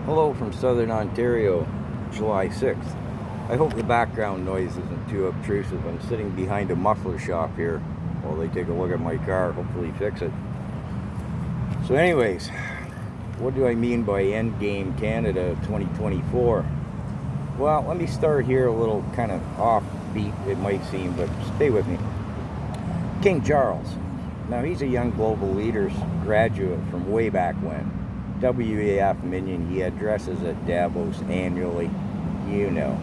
Hello from Southern Ontario, July 6th. I hope the background noise isn't too obtrusive. I'm sitting behind a muffler shop here while they take a look at my car, hopefully fix it. So anyways, what do I mean by Endgame Canada 2024? Well, let me start here a little kind of offbeat, it might seem, but stay with me. King Charles. Now, he's a young global leaders graduate from way back when. WEF minion, he addresses at Davos annually, you know.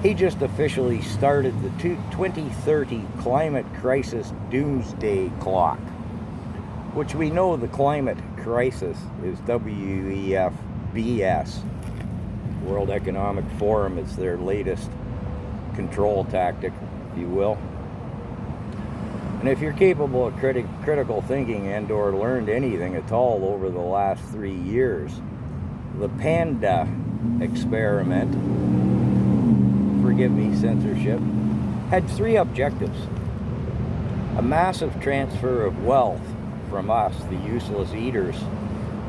He just officially started the 2030 climate crisis doomsday clock, which we know the climate crisis is WEF BS, World Economic Forum. It's their latest control tactic, if you will. And if you're capable of critical thinking and or learned anything at all over the last 3 years, the Panda experiment, forgive me, censorship, had 3 objectives. A massive transfer of wealth from us, the useless eaters,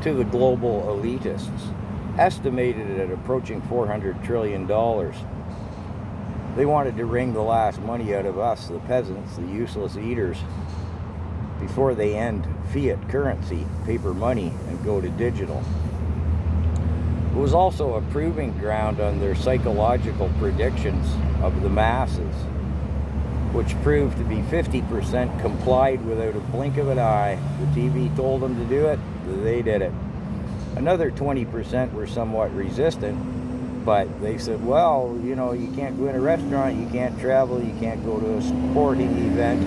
to the global elitists, estimated at approaching $400 trillion. They wanted to wring the last money out of us, the peasants, the useless eaters, before they end fiat currency, paper money, and go to digital. It was also a proving ground on their psychological predictions of the masses, which proved to be 50% complied without a blink of an eye. The TV told them to do it, they did it. Another 20% were somewhat resistant, but they said, well, you know, you can't go in a restaurant, you can't travel, you can't go to a sporting event.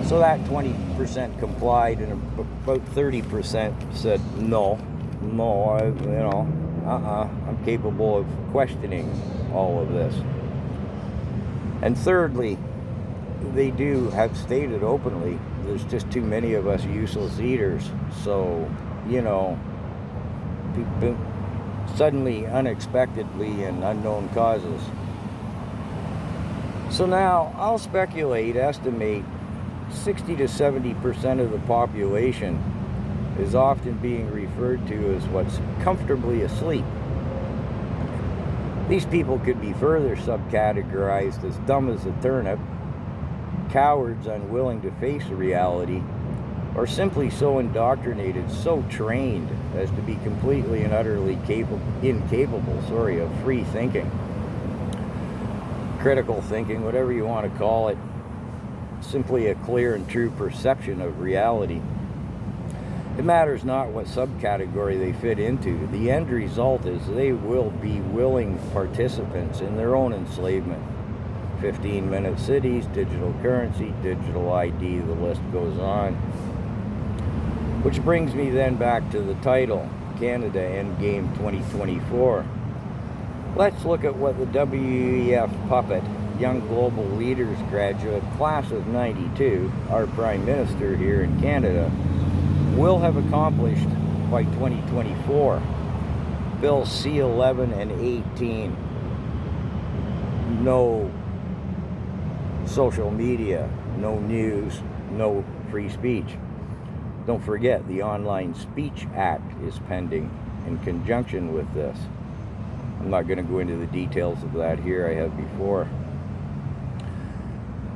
So that 20% complied, and about 30% said, I'm capable of questioning all of this. And thirdly, they do have stated openly, there's just too many of us useless eaters. So, you know, people, suddenly, unexpectedly, and unknown causes. So now, I'll estimate 60 to 70% of the population is often being referred to as what's comfortably asleep. These people could be further subcategorized as dumb as a turnip, cowards unwilling to face reality, or simply so indoctrinated, so trained as to be completely and utterly incapable of free thinking, critical thinking, whatever you want to call it, simply a clear and true perception of reality. It matters not what subcategory they fit into. The end result is they will be willing participants in their own enslavement. 15-minute cities, digital currency, digital ID, the list goes on. Which brings me then back to the title, Canada Endgame 2024. Let's look at what the WEF puppet, Young Global Leaders graduate, class of 92, our Prime Minister here in Canada, will have accomplished by 2024. Bill C-11 and 18. No social media, no news, no free speech. Don't forget, the Online Speech Act is pending in conjunction with this. I'm not going to go into the details of that here, I have before.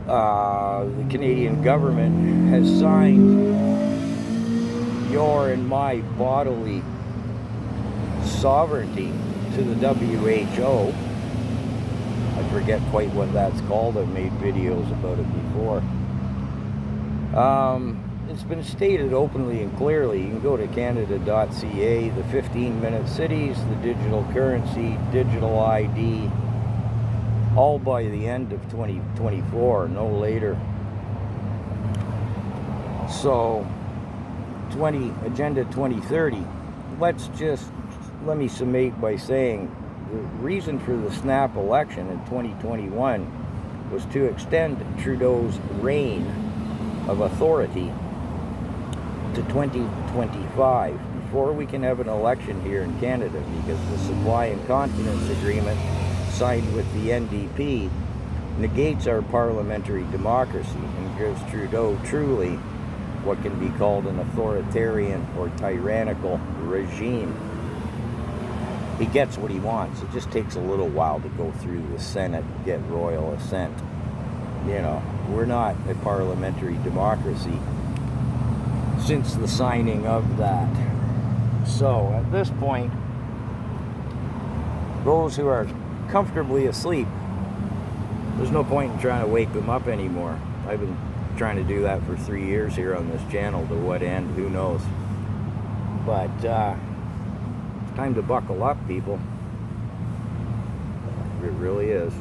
The Canadian government has signed your and my bodily sovereignty to the WHO. I forget quite what that's called. I've made videos about it before. It's been stated openly and clearly. You can go to canada.ca, the 15-minute cities, the digital currency, digital ID, all by the end of 2024, no later. So, Agenda 2030, let me summate by saying the reason for the snap election in 2021 was to extend Trudeau's reign of authority to 2025 before we can have an election here in Canada, because the supply and confidence agreement signed with the NDP negates our parliamentary democracy and gives Trudeau truly what can be called an authoritarian or tyrannical regime. He gets what he wants. It just takes a little while to go through the Senate and get royal assent. You know, we're not a parliamentary democracy since the signing of that. So at this point, those who are comfortably asleep, there's no point in trying to wake them up anymore. I've been trying to do that for 3 years here on this channel. To what end, who knows? But it's time to buckle up, people. It really is.